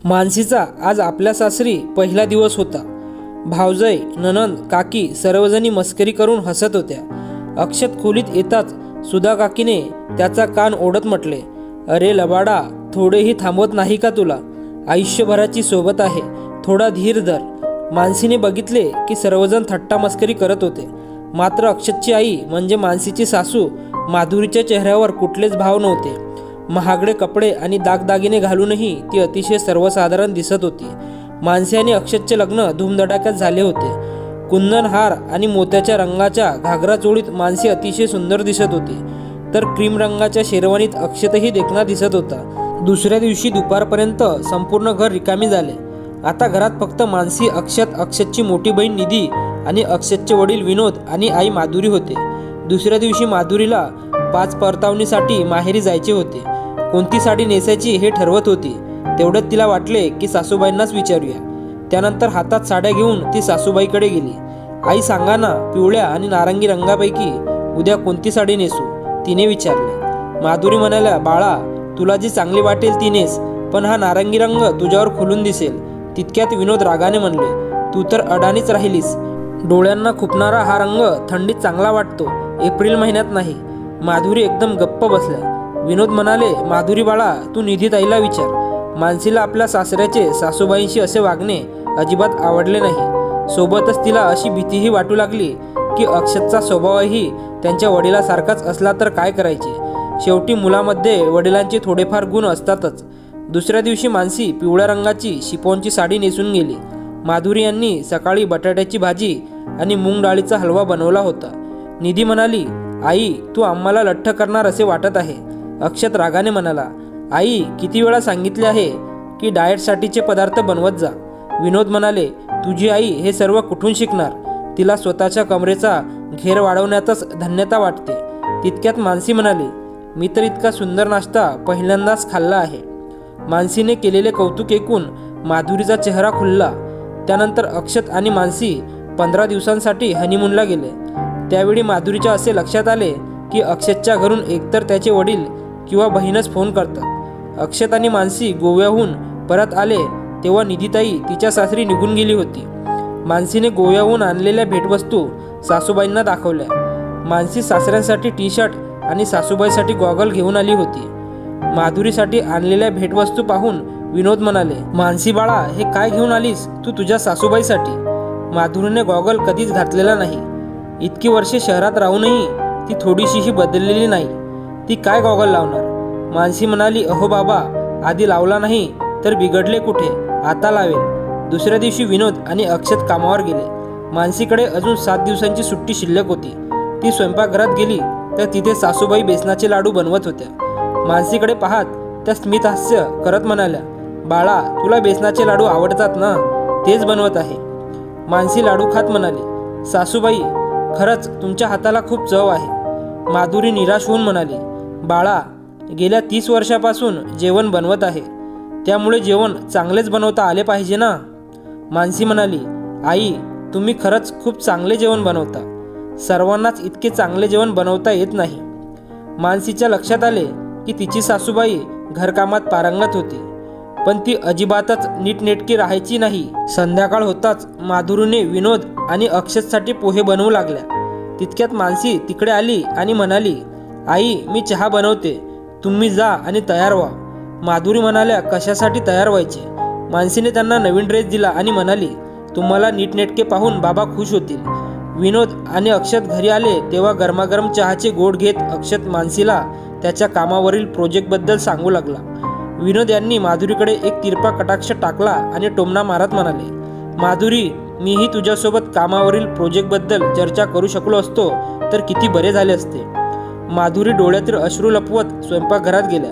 मानसीचा आज आपल्या सासरी पहिला दिवस होता। भावजय, ननंद, काकी सर्वजणी मस्करी करून हसत होत्या। अक्षत खोलीत येताच सुधा काकीने त्याचा कान ओढत म्हटले, अरे लबाडा, थोडेही थांबवत नाही का तुला? आयुष्यभराची सोबत आहे, थोडा धीर धर। मानसीने बघितले की सर्वजण थट्टा मस्करी करत होते, मात्र अक्षतची आई म्हणजे मानसीची सासू माधुरीच्या चेहऱ्यावर कुठलेच भाव नव्हते। महागडे कपडे आणि दागदागिने घालूनही ती अतिशय सर्वसाधारण दिसत होती। मानसी आणि अक्षतचे लग्न धूमधडाक्यात झाले होते। कुंदन हार आणि मोत्याच्या रंगाच्या घागरा चोळीत मानसी अतिशय सुंदर दिसत होती, तर क्रीम रंगाच्या शेरवानीत अक्षतही देखणा दिसत होता। दुसऱ्या दिवशी दुपारपर्यंत संपूर्ण घर रिकामी झाले। आता घरात फक्त मानसी, अक्षत, अक्षतची मोठी बहीण निधी आणि अक्षतचे वडील विनोद आणि आई माधुरी होते। दुसऱ्या दिवशी माधुरीला 5 परतावणीसाठी माहेरी जायचे होते। कोणती साडी नेसायची हे ठरवत होती, तेवढ्यात तिला वाटले की सासूबाईंनाच विचारूया। त्यानंतर हातात साड्या घेऊन ती सासूबाईकडे गेली। आई सांगा ना, पिवळ्या आणि नारंगी रंगापैकी उद्या कोणती साडी नेसू? तिने विचारले। माधुरी म्हणाल्या, बाळा, तुला जी चांगली वाटेल ती नेस, पण हा नारंगी रंग तुझ्यावर खुलून दिसेल। तितक्यात विनोद रागाने म्हणले, तू तर अडाणीच राहिलीस। डोळ्यांना खुपणारा हा रंग थंडीत चांगला वाटतो, एप्रिल महिन्यात नाही। माधुरी एकदम गप्प बसल्या। विनोद म्हणाले, माधुरी बाळा, तू निधी ताईला विचार। मानसीला आपल्या सासऱ्याचे सासूबाईंशी असे वागणे अजिबात आवडले नाही। सोबतच तिला अशी भीतीही वाटू लागली की अक्षतचा स्वभावही त्यांच्या वडिलासारखाच असला तर काय करायचे। शेवटी मुलामध्ये वडिलांचे थोडेफार गुण असतातच। दुसऱ्या दिवशी मानसी पिवळ्या रंगाची शिफॉनची साडी नेसून गेली। माधुरी यांनी सकाळी बटाट्याची भाजी आणि मूग डाळीचा हलवा बनवला होता। निधी म्हणाली, आई, तू आम्हाला लठ्ठ करणार असे वाटत आहे। अक्षत रागाने म्हणाला, आई, किती वेळा सांगितले आहे की डाएटसाठीचे पदार्थ बनवत जा। विनोद म्हणाले, तुझी आई हे सर्व कुठून शिकणार? तिला स्वतःच्या कमरेचा घेर वाढवण्यातच धन्यता वाटते। तितक्यात मानसी म्हणाली, मी तर इतका सुंदर नाश्ता पहिल्यांदाच खाल्ला आहे। मानसीने केलेले कौतुक ऐकून माधुरीचा चेहरा खुलला। त्यानंतर अक्षत आणि मानसी 15 दिवसांसाठी हनीमूनला गेले। त्यावेळी माधुरीच्या असे लक्षात आले की अक्षतच्या घरून एकतर त्याचे वडील किंवा बहीणच फोन करतात। अक्षत आणि मानसी गोव्याहून परत आले तेव्हा निधीताई तिच्या सासरी निघून गेली होती। मानसीने गोव्याहून आणलेल्या भेटवस्तू सासूबाईंना दाखवल्या। मानसी सासऱ्यांसाठी टी-शर्ट आणि सासूबाईसाठी गॉगल घेऊन आली होती। माधुरीसाठी आणलेल्या भेटवस्तू पाहून विनोद म्हणाले, मानसी बाळा, हे काय घेऊन आलीस तू तुझ्या सासूबाईसाठी? माधुरीने गॉगल कधीच घातलेला नाही। इतकी वर्षे शहरात राहूनही ती थोडीशीही बदललेली नाही। ती काय गॉगल लावणार? मानसी म्हणाली, अहो बाबा, आधी लावला नाही तर बिघडले कुठे, आता लावेल। दुसऱ्या दिवशी विनोद आणि अक्षत कामावर गेले। मानसीकडे अजून 7 दिवसांची सुट्टी शिल्लक होती। ती स्वयंपाकघरात गेली तर तिथे सासूबाई बेसनाचे लाडू बनवत होत्या। मानसीकडे पाहत त्या स्मित हास्य करत म्हणाल्या, बाळा, तुला बेसनाचे लाडू आवडतात ना, तेच बनवत आहे। मानसी लाडू खात म्हणाली, सासूबाई, खरंच तुमच्या हाताला खूप चव आहे। माधुरी निराश होऊन म्हणाली, बाळा, गेल्या 30 वर्षापासून जेवण बनवत आहे, त्यामुळे जेवण चांगलेच बनवता आले पाहिजे ना। मानसी म्हणाली, आई, तुम्ही खरंच खूप चांगले जेवण बनवता। सर्वांनाच इतके चांगले जेवण बनवता येत नाही। मानसीच्या लक्षात आले की तिची सासूबाई घरकामात पारंगत होती, पण ती अजिबातच नीटनेटकी राहायची नाही। संध्याकाळ होताच माधुरीने विनोद आणि अक्षतसाठी पोहे बनवू लागल्या। तितक्यात मानसी तिकडे आली आणि म्हणाली, आई, मी चहा बनवते, तुम्ही जा आणि तयार व्हा। माधुरी म्हणाल्या, कशासाठी तयार व्हायचे? मानसीने त्यांना नवीन ड्रेस दिला आणि म्हणाली, तुम्हाला नीटनेटके पाहून बाबा खुश होतील। विनोद आणि अक्षत घरी आले तेव्हा गरमागरम चहाचे गोड घेत अक्षत मानसीला त्याच्या कामावरील प्रोजेक्टबद्दल सांगू लागला। विनोद यांनी माधुरीकडे एक तिरपा कटाक्ष टाकला आणि टोमणा मारत म्हणाले, माधुरी, मीही तुझ्यासोबत कामावरील प्रोजेक्टबद्दल चर्चा करू शकलो असतो तर किती बरे झाले असते। माधुरी डोळ्यातील अश्रू लपवत स्वयंपाकघरात गेल्या।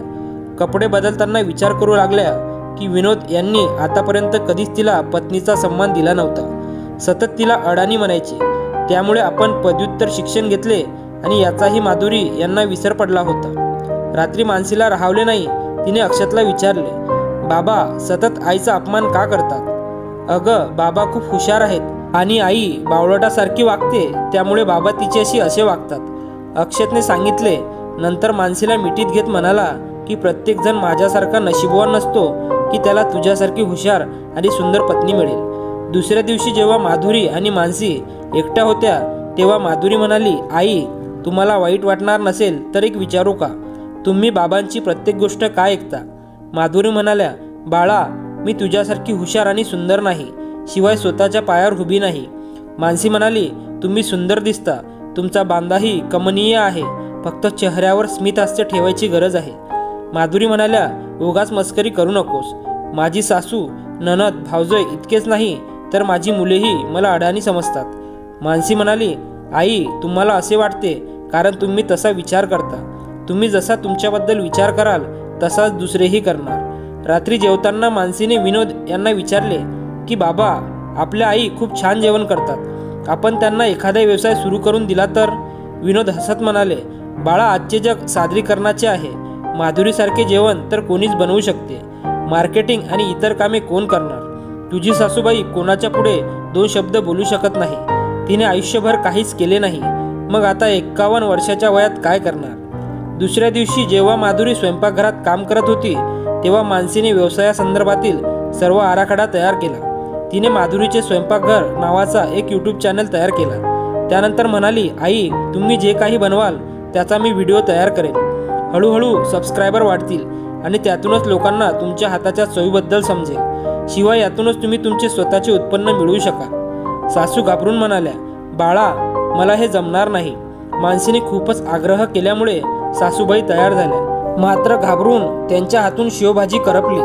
कपडे बदलताना विचार करू लागल्या की विनोद यांनी आतापर्यंत कधीच तिला पत्नीचा सन्मान दिला नव्हता। सतत तिला अडाणी म्हणायचे, त्यामुळे आपण पदव्युत्तर शिक्षण घेतले आणि याचाही माधुरी यांना विसर पडला होता। रात्री मानसीला राहावले नाही। तिने अक्षतला विचारले, बाबा सतत आईचा अपमान का करतात? अगं, बाबा खूप हुशार आहेत आणि आई बावळटासारखी वागते, त्यामुळे बाबा तिच्याशी असे वागतात, अक्षतने सांगितले। नंतर मानसीला मिठीत घेत म्हणाला की प्रत्येकजण माझ्यासारखा नशीबवान नसतो, की त्याला तुझ्यासारखी हुशार आणि सुंदर पत्नी मिळेल. दुसऱ्या दिवशी जेव्हा माधुरी आणि मानसी एकट्या होत्या तेव्हा माधुरी म्हणाली, आई, तुम्हाला वाईट वाटणार नसेल तर एक विचारू का? तुम्ही बाबांची प्रत्येक गोष्ट काय ऐकता? माधुरी म्हणाल्या, बाळा, मी तुझ्यासारखी हुशार आणि सुंदर नाही, शिवाय स्वतःच्या पायावर उभी नाही. मानसी म्हणाली, तुम्ही सुंदर दिसता, तुमचा बांधाही कमनीय आहे, फक्त चेहऱ्यावर स्मितहास्य ठेवायची गरज आहे. माधुरी म्हणाल्या, उगाच मस्करी करू नकोस. माझी सासू, नणद, भावजय इतकेच नाही तर माझी मुलेही मला अडाणी समजतात. मानसी म्हणाली, आई, तुम्हाला असे वाटते कारण तुम्ही तसा विचार करता. तुम्ही जसा तुमच्याबद्दल विचार कराल तसाच दुसरेही करणार. रात्री जेवताना मानसीने विनोद यांना विचारले की बाबा, आपल्या आई खूप छान जेवण करतात, आपण त्यांना एखादा व्यवसाय सुरू करून दिला तर? विनोद हसत म्हणाले, बाळा, आजचे जग सादरीकरणाचे आहे. माधुरीसारखे जेवण तर कोणीच बनवू शकते. मार्केटिंग आणि इतर कामे कोण करणार? तुझी सासूबाई कोणाच्या पुढे 2 शब्द बोलू शकत नाही. तिने आयुष्यभर काहीच केले नाही, मग आता 51 वर्षाच्या वयात काय करणार? दुसऱ्या दिवशी जेव्हा माधुरी स्वयंपाकघरात काम करत होती तेव्हा मानसीने व्यवसायासंदर्भातील सर्व आराखडा तयार केला. तिने माधुरीचे स्वयंपाकघर नावाचा एक यूट्यूब चॅनल तयार केला. त्यानंतर म्हणाली, आई, तुम्ही जे काही बनवाल त्याचा मी व्हिडिओ तयार करेन. हळूहळू सबस्क्रायबर वाढतील आणि त्यातूनच लोकांना तुमच्या हाताच्या चवीबद्दल समजेल. शिवाय यातूनच तुम्ही तुमचे स्वतःचे उत्पन्न मिळवू शकाल. सासू घाबरून म्हणाल्या, बाळा, मला हे जमणार नाही. मानसीने खूपच आग्रह केल्यामुळे सासूबाई तयार झाल्या. मात्र घाबरून त्यांच्या हातून शेवभाजी करपली.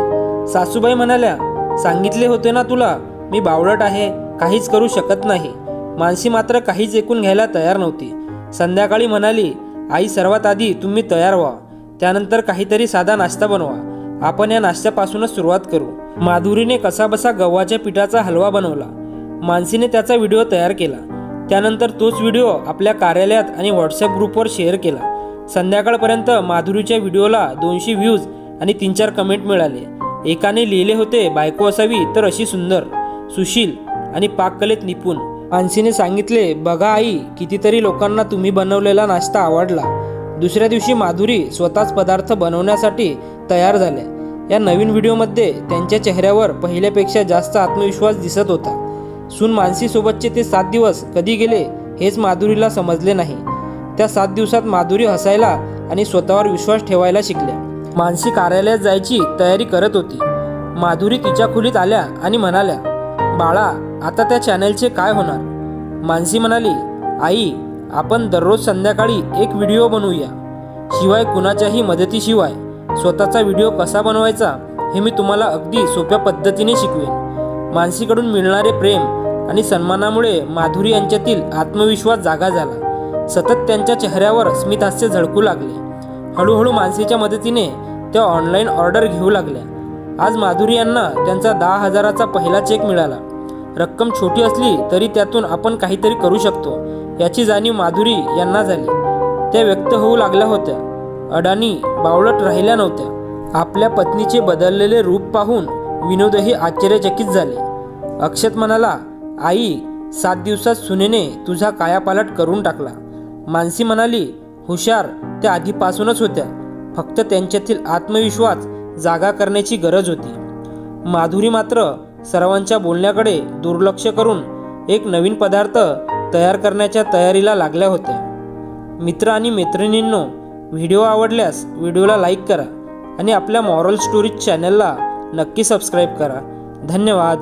सासूबाई म्हणाल्या, सांगितले होते ना तुला, मी बावळट आहे, काहीच करू शकत नाही. मानसी मात्र काहीच ऐकून घ्यायला तयार नव्हती. संध्याकाळी म्हणाली, आई, सर्वात आधी तुम्ही तयार व्हा, त्यानंतर काहीतरी साधा नाश्ता बनवा. आपण या नाश्त्यापासूनच सुरुवात करू. माधुरीने कसाबसा गव्हाच्या पिठाचा हलवा बनवला. मानसीने त्याचा व्हिडिओ तयार केला. त्यानंतर तोच व्हिडिओ आपल्या कार्यालयात आणि व्हॉट्सअप ग्रुपवर शेअर केला. संध्याकाळपर्यंत माधुरीच्या व्हिडिओला 200 व्ह्यूज आणि 3-4 कमेंट मिळाले. एकाने लिहिले होते, बायको असावी तर अशी सुंदर, सुशील आणि पाककलेत निपुण. मानसीने सांगितले, बघा आई, कितीतरी लोकांना तुम्ही बनवलेला नाश्ता आवडला. दुसऱ्या दिवशी माधुरी स्वतःच पदार्थ बनवण्यासाठी तयार झाल्या. या नवीन व्हिडिओमध्ये त्यांच्या चेहऱ्यावर पहिल्यापेक्षा जास्त आत्मविश्वास दिसत होता. सून मानसीसोबतचे ते 7 दिवस कधी गेले हेच माधुरीला समजले नाही. त्या 7 दिवसात माधुरी हसायला आणि स्वतःवर विश्वास ठेवायला शिकल्या. मानसी कार्यालयात जायची तयारी करत होती. माधुरी तिच्या खोलीत आल्या आणि म्हणाल्या, बाळा, आता त्या चॅनलचे काय होणार? मानसी म्हणाली, आई, आपण दररोज संध्याकाळी एक व्हिडिओ बनवूया. शिवाय कुणाच्याही मदतीशिवाय स्वतःचा व्हिडिओ कसा बनवायचा हे मी तुम्हाला अगदी सोप्या पद्धतीने शिकवेन. मानसीकडून मिळणारे प्रेम आणि सन्मानामुळे माधुरी यांच्यातील आत्मविश्वास जागा झाला. सतत त्यांच्या चेहऱ्यावर स्मितहास्य झळकू लागले. हळूहळू मानसीच्या मदतीने त्या ऑनलाईन ऑर्डर घेऊ लागल्या. आज माधुरी यांना त्यांचा 10,000चा पहिला चेक मिळाला. रक्कम छोटी असली तरी त्यातून आपण काहीतरी करू शकतो याची जाणीव माधुरी यांना झाली. त्या व्यक्त होऊ लागल्या होत्या, अडाणी, बावळट राहिल्या नव्हत्या. आपल्या पत्नीचे बदललेले रूप पाहून विनोदही आश्चर्यचकित झाले. अक्षत म्हणाला, आई, 7 दिवसात सुनेने तुझा कायापालट करून टाकला. मानसी म्हणाली, हुशार त्या आधीपासूनच होत्या, फक्त त्यांच्यातील आत्मविश्वास जागा करण्याची गरज होती. माधुरी मात्र सर्वांच्या बोलण्याकडे दुर्लक्ष करून एक नवीन पदार्थ तयार करण्याच्या तयारीला लागल्या होत्या. मित्र आणि मैत्रिणींनो, व्हिडिओ आवडल्यास व्हिडिओला लाईक करा आणि आपल्या मॉरल स्टोरीज चॅनलला नक्की सबस्क्राईब करा. धन्यवाद.